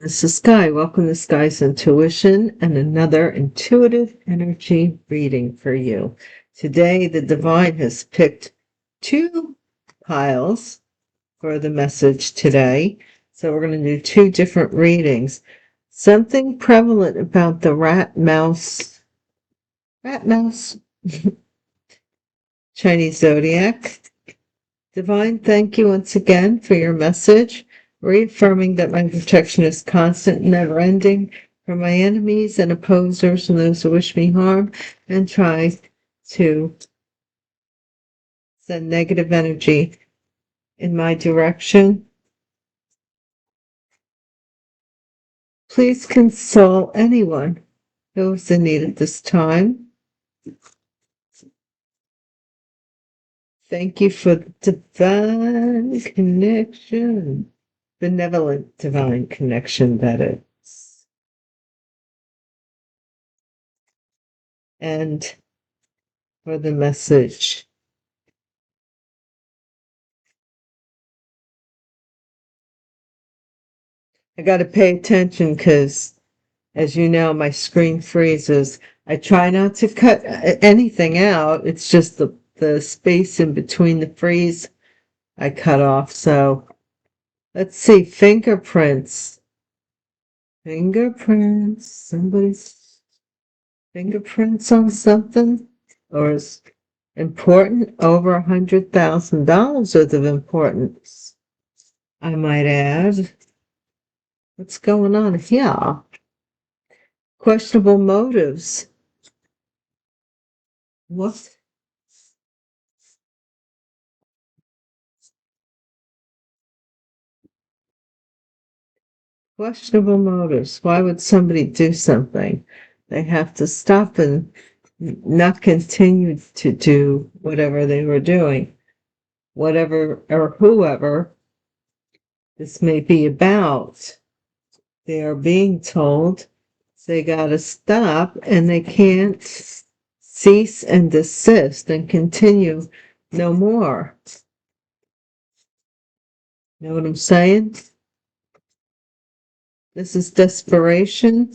This is Sky. Welcome to Sky's Intuition and another intuitive energy reading for you. Today, the Divine has picked two piles for the message today. So we're going to do two different readings. Something prevalent about the rat mouse Chinese zodiac. Divine, thank you once again for your message, reaffirming that my protection is constant and never-ending from my enemies and opposers and those who wish me harm and try to send negative energy in my direction. Please console anyone who is in need at this time. Thank you for divine connection. Benevolent divine connection, that is. And for the message. I got to pay attention because, as you know, my screen freezes. I try not to cut anything out. It's just the space in between the freeze I cut off. So let's see. Fingerprints. Fingerprints. Somebody's fingerprints on something? Or is important? Over $100,000 worth of importance, I might add. What's going on here? Questionable motives. What? Questionable motives. Why would somebody do something? They have to stop and not continue to do whatever they were doing. Whatever or whoever this may be about, they are being told they got to stop and they can't cease and desist and continue no more. Know what I'm saying? This is desperation.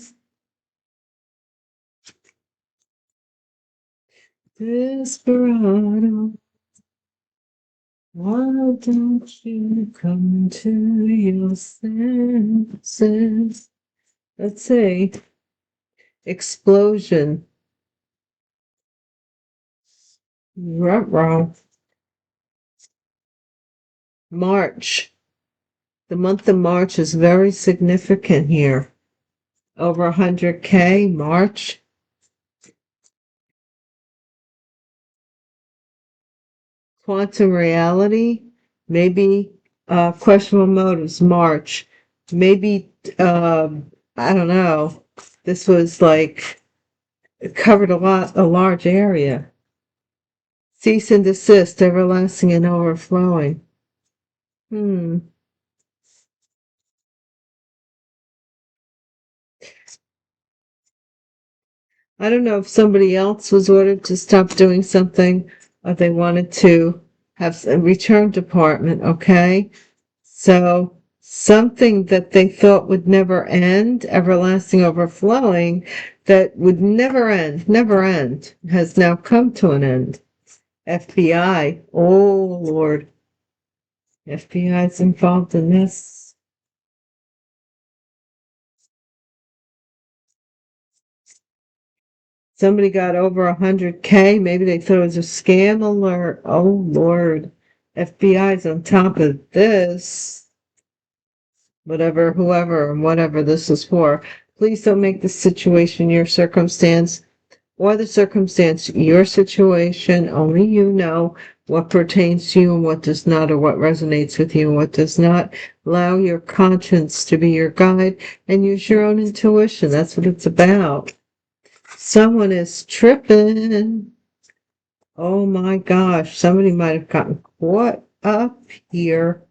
Desperado, why don't you come to your senses? Let's see. Explosion. Ruh-roh. March. The month of March is very significant here. Over 100K, March. Quantum reality, maybe questionable motives, March. Maybe, I don't know, this was like, it covered a large area. Cease and desist, everlasting and overflowing. I don't know if somebody else was ordered to stop doing something or they wanted to have a return department, okay? So something that they thought would never end, everlasting overflowing, that would never end, has now come to an end. FBI, oh Lord, FBI is involved in this. Somebody got over 100K. Maybe they thought it was a scam alert. Oh, Lord. FBI's on top of this. Whatever, whoever, and whatever this is for. Please don't make the situation your circumstance or the circumstance your situation. Only you know what pertains to you and what does not, or what resonates with you and what does not. Allow your conscience to be your guide and use your own intuition. That's what it's about. Someone is tripping. Oh my gosh, somebody might have gotten caught up here.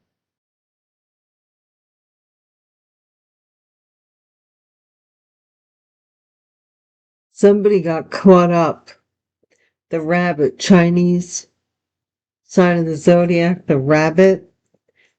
Somebody got caught up. The rabbit, Chinese sign of the zodiac, the rabbit.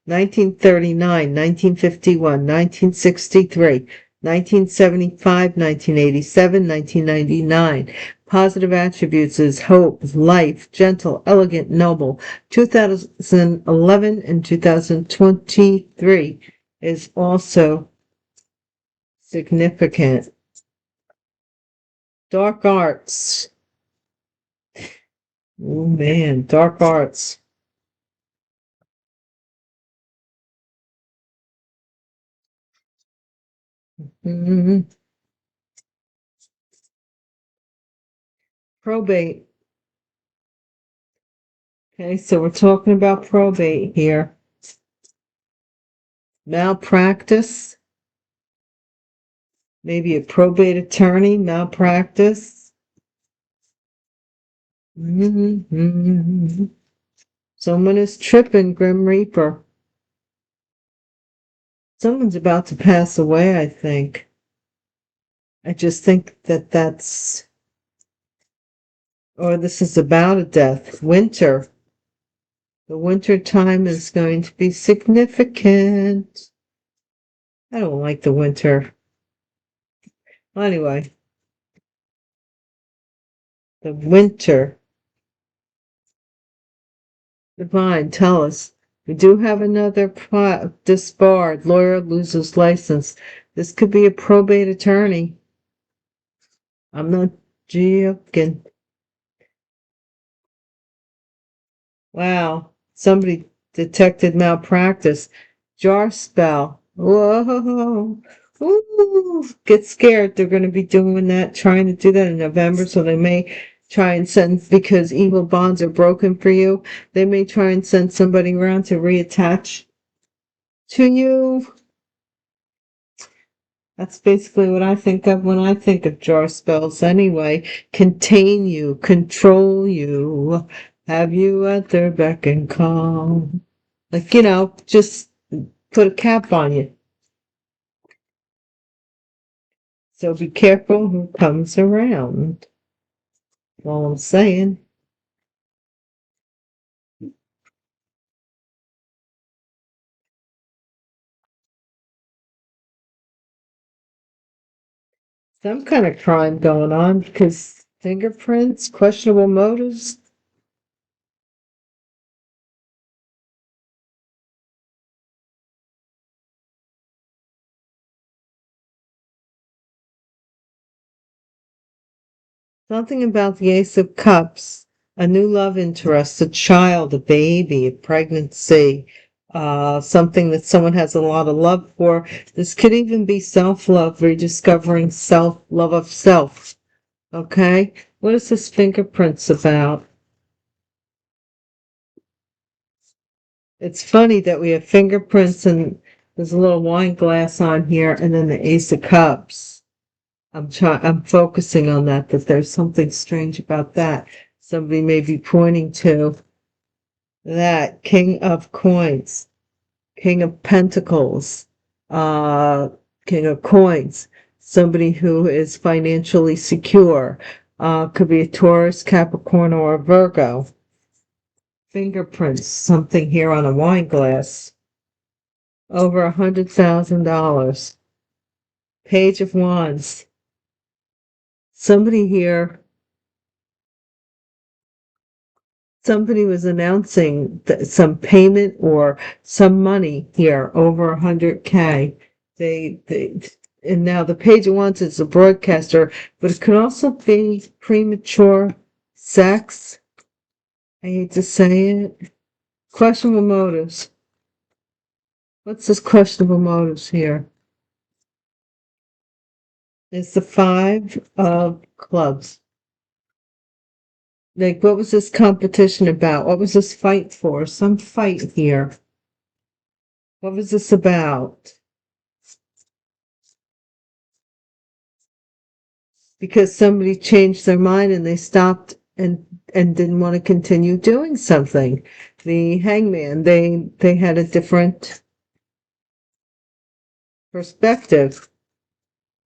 1939, 1951, 1963, 1975, 1987, 1999. Positive attributes is hope, life, gentle, elegant, noble. 2011 and 2023 is also significant. Dark arts. Oh man, dark arts. Mm-hmm. Probate. Okay, so we're talking about probate here. Malpractice. Maybe a probate attorney, malpractice. Mm-hmm. Someone is tripping, Grim Reaper. Someone's about to pass away, I think. I just think that that's, or this is about a death. Winter. The winter time is going to be significant. I don't like the winter. Well, anyway, the winter. Divine, tell us. We do have another disbarred. Lawyer loses license. This could be a probate attorney. I'm not joking. Wow. Somebody detected malpractice. Jar spell. Whoa. Ooh. Get scared. They're going to be doing that, trying to do that in November, so they may try and send, because evil bonds are broken for you, they may try and send somebody around to reattach to you. That's basically what I think of when I think of jar spells anyway. Contain you, control you, have you at their beck and call. Like, just put a cap on you. So be careful who comes around. All I'm saying. Some kind of crime going on, because fingerprints, questionable motives. Something about the Ace of Cups, a new love interest, a child, a baby, a pregnancy, something that someone has a lot of love for. This could even be self-love, rediscovering love of self. Okay? What is this fingerprints about? It's funny that we have fingerprints and there's a little wine glass on here and then the Ace of Cups. I'm focusing on that there's something strange about that. Somebody may be pointing to that. King of Coins, King of Pentacles, uh, King of Coins. Somebody who is financially secure. Could be a Taurus, Capricorn, or a Virgo. Fingerprints, something here on a wine glass. Over $100,000. Page of Wands. Somebody here, somebody was announcing some payment or some money here, over 100K. And now the Page of Wands is a broadcaster, but it could also be premature sex. I hate to say it. Questionable motives. What's this questionable motives here? It's the 5 of clubs. Like, what was this competition about? What was this fight for? Some fight here. What was this about? Because somebody changed their mind and they stopped and didn't want to continue doing something. The hangman, they had a different perspective.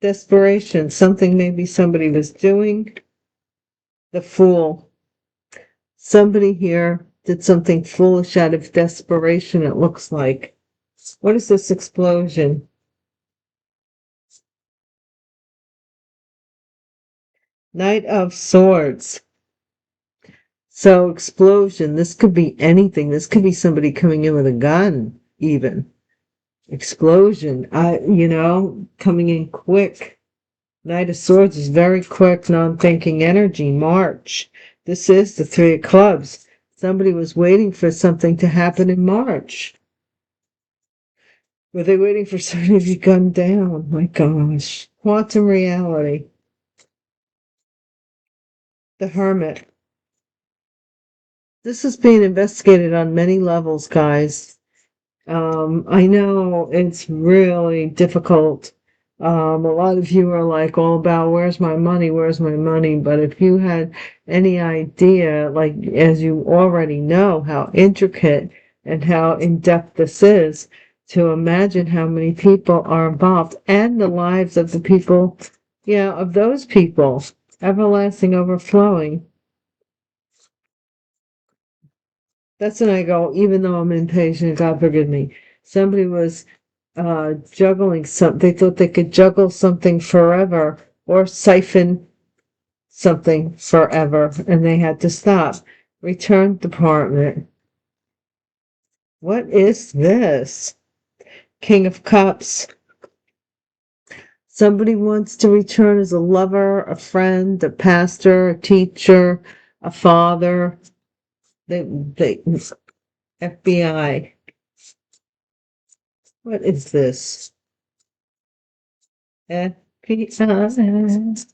Desperation, something maybe somebody was doing. The Fool. Somebody here did something foolish out of desperation, it looks like. What is this explosion? Knight of Swords. So explosion, this could be anything. This could be somebody coming in with a gun, even. Explosion, coming in quick. Knight of Swords is very quick, non-thinking energy. March. This is the Three of Clubs. Somebody was waiting for something to happen in March. Were they waiting for somebody to be gunned down? My gosh. Quantum reality. The Hermit. This is being investigated on many levels, guys. I know it's really difficult. A lot of you are like all about where's my money, but if you had any idea, like as you already know, how intricate and how in-depth this is, to imagine how many people are involved and the lives of the people, of those people, everlasting overflowing. That's when I go, even though I'm impatient, God forgive me. Somebody was juggling something. They thought they could juggle something forever or siphon something forever, and they had to stop. Return department. What is this? King of Cups. Somebody wants to return as a lover, a friend, a pastor, a teacher, a father. They FBI. What is this? FBI.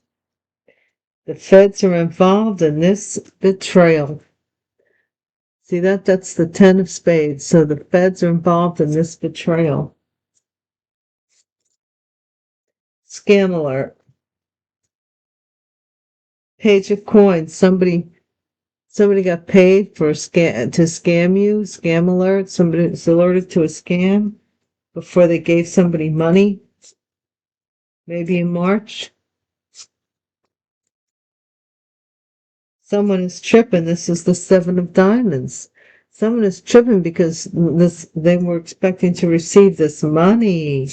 The feds are involved in this betrayal. See that's the 10 of spades. So the feds are involved in this betrayal. Scam alert. Page of coins. Somebody got paid to scam you. Scam alert. Somebody's alerted to a scam before they gave somebody money. Maybe in March. Someone is tripping. This is the 7 of diamonds. Someone is tripping because they were expecting to receive this money.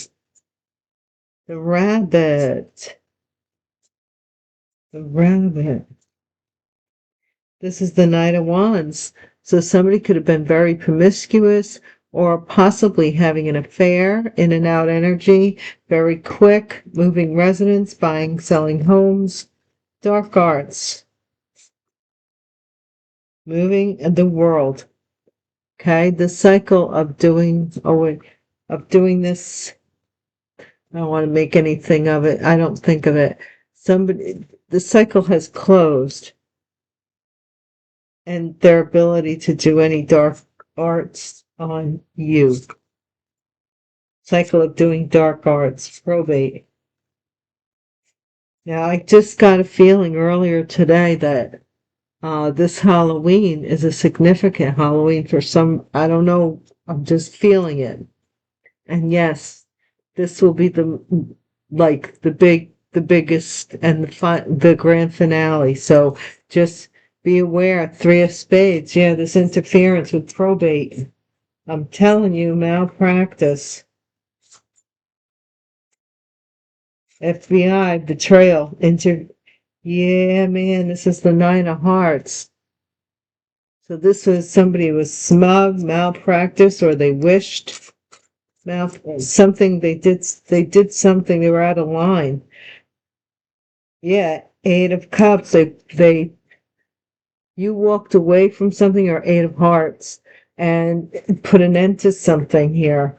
The rabbit. The rabbit. This is the Knight of Wands. So somebody could have been very promiscuous or possibly having an affair, in and out energy, very quick, moving residence, buying, selling homes, dark arts. Moving the world. Okay, the cycle of doing this. I don't want to make anything of it. I don't think of it. The cycle has closed, and their ability to do any dark arts on you. Cycle of doing dark arts, probate. Now, I just got a feeling earlier today that this Halloween is a significant Halloween for some. I don't know. I'm just feeling it. And yes, this will be the biggest and the grand finale. So just be aware. 3 of spades. Yeah, this interference with probate. I'm telling you, malpractice. FBI, betrayal, yeah, man, this is the 9 of hearts. So this was somebody was smug, malpractice, or they wished something they did something, they were out of line. Yeah, 8 of cups, you walked away from something, or 8 of hearts, and put an end to something here.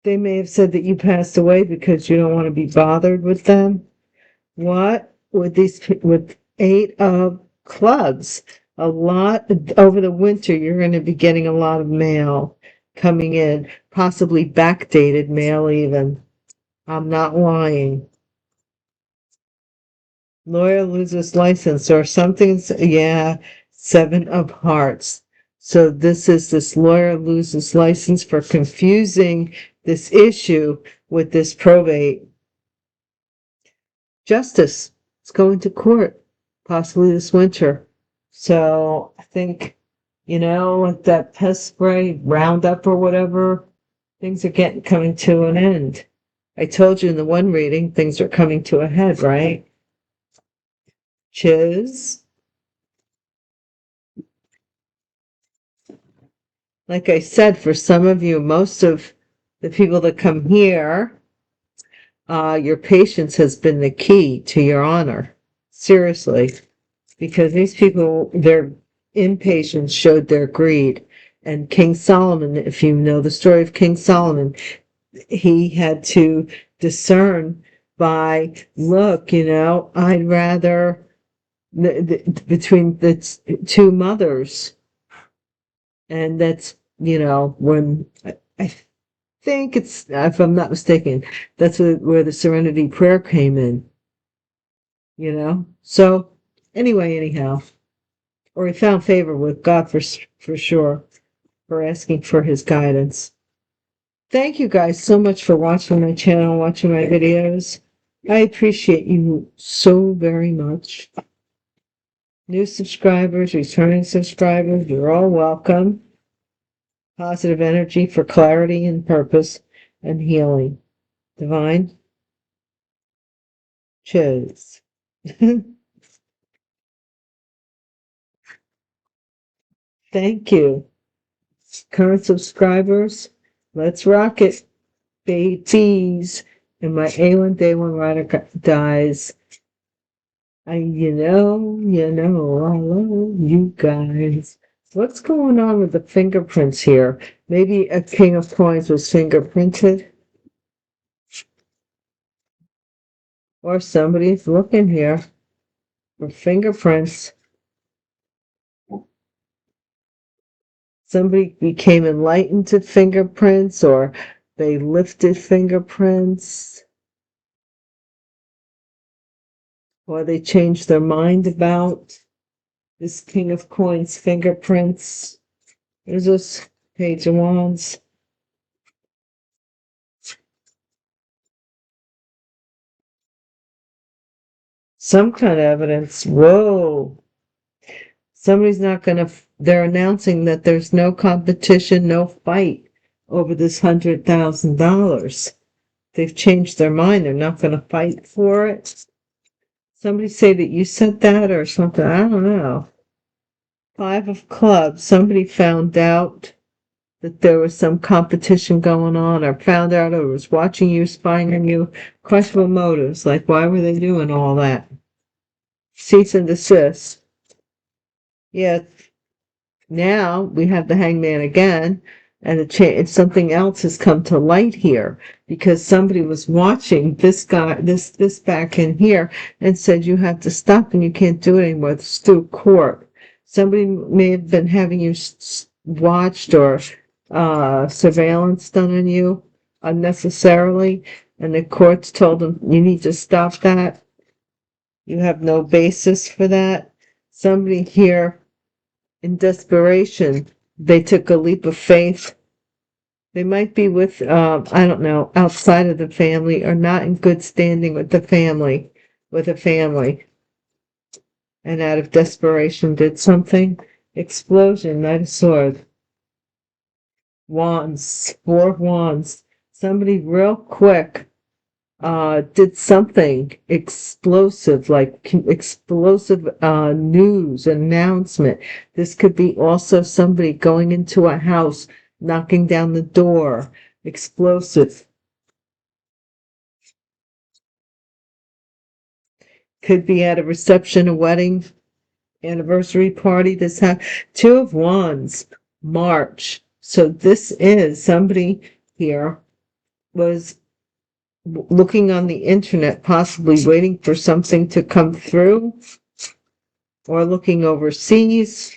They may have said that you passed away because you don't want to be bothered with them. What? With 8 of clubs, a lot over the winter, you're going to be getting a lot of mail coming in, possibly backdated mail even. I'm not lying. Lawyer loses license or something. Yeah, 7 of hearts. So this lawyer loses license for confusing this issue with this probate. Justice is going to court, possibly this winter. So I think You know, like that pest spray, Roundup or whatever, things are coming to an end. I told you in the one reading, things are coming to a head, right? Chiz. Like I said, for some of you, most of the people that come here, your patience has been the key to your honor. Seriously. Because these people, their impatience showed their greed. And King Solomon, if you know the story of King Solomon, he had to discern by, look, I'd rather, between the two mothers. And that's, when I think it's, if I'm not mistaken, that's where the Serenity Prayer came in, So, anyway, anyhow, or he found favor with God for sure, for asking for his guidance. Thank you guys so much for watching my channel, watching my videos. I appreciate you so very much. New subscribers, returning subscribers, you're all welcome. Positive energy for clarity and purpose and healing. Divine Chiz. Thank you. Current subscribers, let's rock it. Babies. And my A1 Day 1 rider dies. You know, I love you guys. What's going on with the fingerprints here? Maybe a King of Coins was fingerprinted. Or somebody's looking here for fingerprints. Somebody became enlightened to fingerprints, or they lifted fingerprints, or they changed their mind about this King of Coins fingerprints. There's this Page of Wands. Some kind of evidence. Whoa. Somebody's not going to, they're announcing that there's no competition, no fight over this $100,000. They've changed their mind. They're not going to fight for it. Somebody say that you said that or something. I don't know. 5 of Clubs. Somebody found out that there was some competition going on, or found out or was watching you, spying on you. Questionable motives. Like, why were they doing all that? Cease and desist. Yeah. Now we have the Hangman again, and something else has come to light here, because somebody was watching this guy, this back in here, and said you have to stop and you can't do it anymore. It's through court. Somebody may have been having you watched or surveillance done on you unnecessarily, and the courts told them you need to stop that. You have no basis for that. Somebody here, in desperation, they took a leap of faith. They might be with, I don't know, outside of the family, or not in good standing with a family. And out of desperation did something. Explosion, Knight of Swords. Wands, 4 of Wands. Somebody real quick did something explosive, like explosive news announcement. This could be also somebody going into a house, knocking down the door. Explosive. Could be at a reception, a wedding, anniversary party. This 2 of Wands, March. So this is somebody here was looking on the internet, possibly waiting for something to come through, or looking overseas.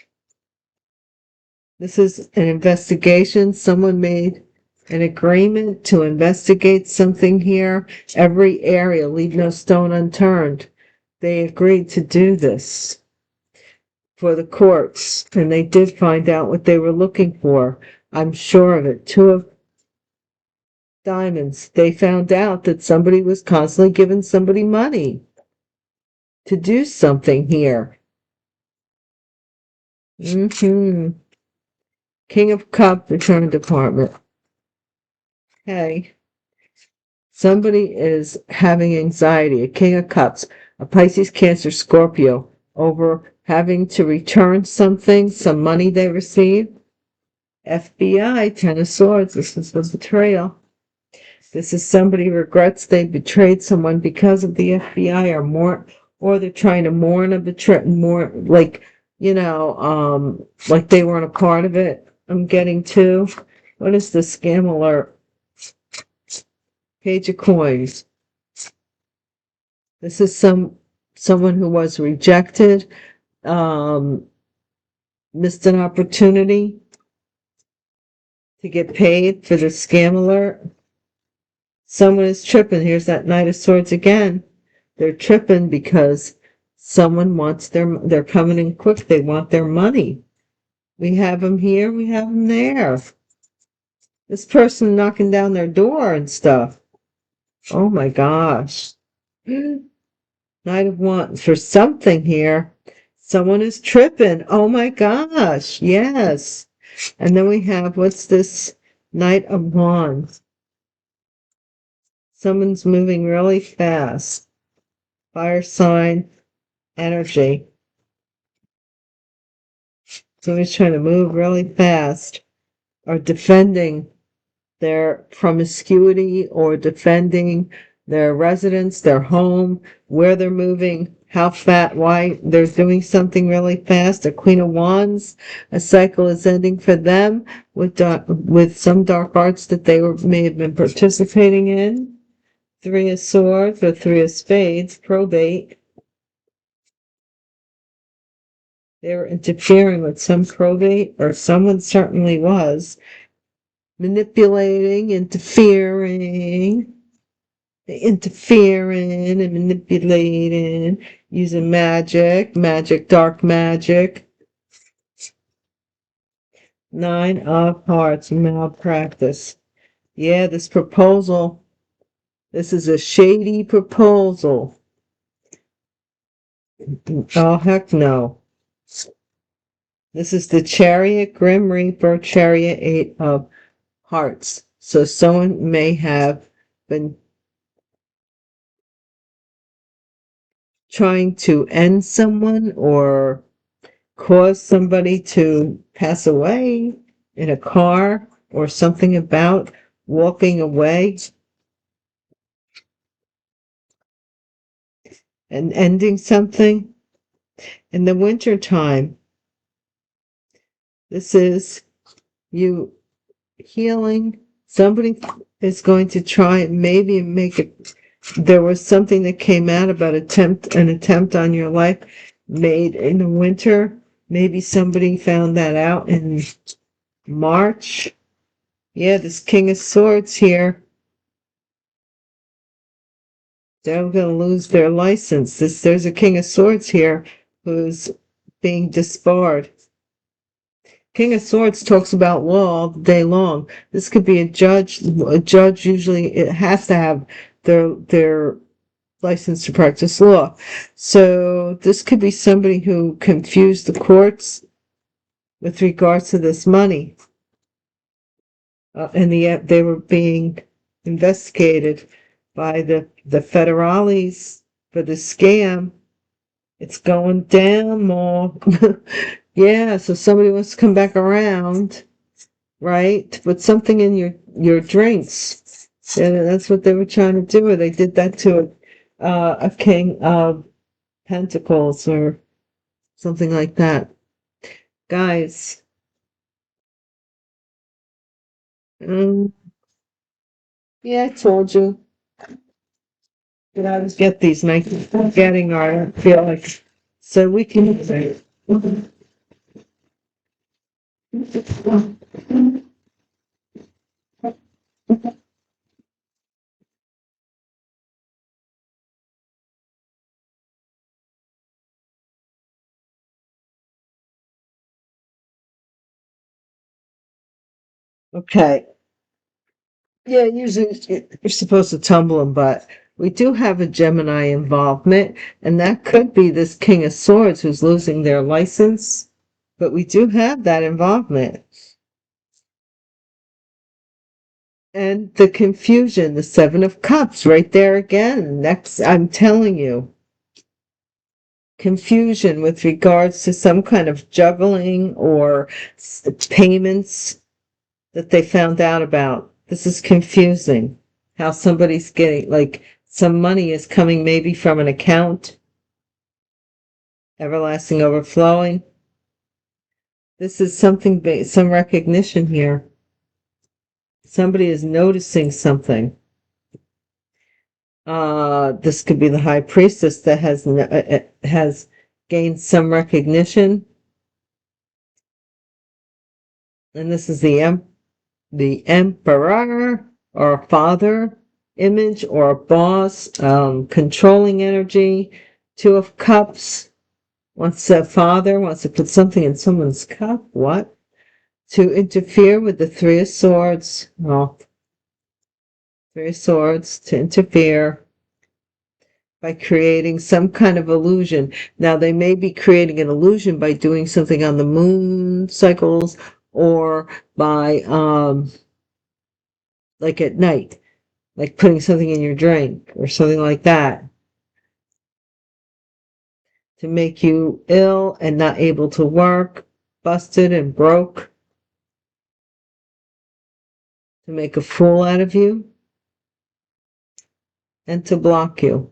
This is an investigation. Someone made an agreement to investigate something here. Every area, leave no stone unturned. They agreed to do this for the courts, and they did find out what they were looking for. I'm sure of it. 2 of Diamonds. They found out that somebody was constantly giving somebody money to do something here. King of Cups, Return Department. Okay. Somebody is having anxiety, a King of Cups, a Pisces, Cancer, Scorpio, over having to return something, some money they received. FBI, Ten of Swords, this is the betrayal. This is somebody regrets they betrayed someone because of the FBI, or they're trying to mourn a betrayal, more like, like they weren't a part of it. I'm getting to. What is the scam alert? Page of Coins. This is someone who was rejected, missed an opportunity to get paid for the scam alert. Someone is tripping. Here's that Knight of Swords again. They're tripping because someone wants they're coming in quick. They want their money. We have them here, we have them there. This person knocking down their door and stuff. Oh my gosh. Knight of Wands for something here. Someone is tripping. Oh my gosh. Yes. And then we have, what's this? Knight of Wands. Someone's moving really fast. Fire sign energy. Somebody's trying to move really fast or defending their promiscuity or defending their residence, their home, where they're moving, how fat, why they're doing something really fast. A Queen of Wands, a cycle is ending for them with some dark arts that they may have been participating in. Three of Swords or Three of Spades, probate. They were interfering with some probate, or someone certainly was. Manipulating, interfering and manipulating, using magic, dark magic. Nine of Hearts, malpractice. Yeah, this proposal, this is a shady proposal. Oh, heck no. This is the Chariot, Grim Reaper, Chariot, Eight of Hearts. So someone may have been trying to end someone or cause somebody to pass away in a car, or something about walking away and ending something. In the winter time, this is you healing. Somebody is going to try maybe make it. There was something that came out about an attempt on your life made in the winter. Maybe somebody found that out in March. Yeah, this King of Swords here. They're going to lose their license. There's a King of Swords here who's being disbarred. King of Swords talks about law all day long. This could be a judge. A judge usually it has to have their license to practice law. So this could be somebody who confused the courts with regards to this money. And they were being investigated by the federales for the scam. It's going down more. Yeah, so somebody wants to come back around, right? To put something in your drinks. And that's what they were trying to do. Or they did that to a King of Pentacles or something like that. Guys, yeah, I told you that I was get these, and I keep forgetting, or I don't feel like, so we can say. Okay. Yeah, usually you're supposed to tumble them, but we do have a Gemini involvement, and that could be this King of Swords who's losing their license. But we do have that involvement. And the confusion, the Seven of Cups, right there again. Next, I'm telling you, confusion with regards to some kind of juggling or payments that they found out about. This is confusing. How somebody's getting, like, some money is coming maybe from an account, everlasting overflowing. This is something, some recognition here. Somebody is noticing something. This could be the high priestess that has gained some recognition. And this is the emperor or a father image or a boss, controlling energy. Two of Cups. Once a father wants to put something in someone's cup. What? To interfere with the Three of Swords. Well, Three of Swords to interfere by creating some kind of illusion. Now, they may be creating an illusion by doing something on the moon cycles or by, like at night, like putting something in your drink or something like that to make you ill and not able to work, busted and broke, to make a fool out of you, and to block you.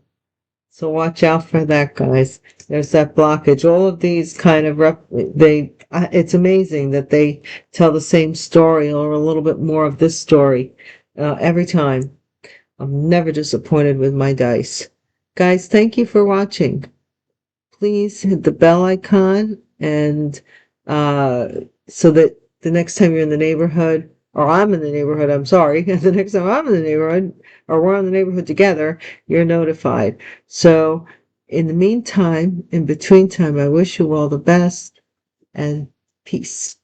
So watch out for that, guys. There's that blockage. All of these kind of, it's amazing that they tell the same story or a little bit more of this story every time. I'm never disappointed with my dice. Guys, thank you for watching. Please hit the bell icon and so that the next time you're in the neighborhood, or I'm in the neighborhood, I'm sorry, the next time I'm in the neighborhood, or we're in the neighborhood together, you're notified. So in the meantime, in between time, I wish you all the best and peace.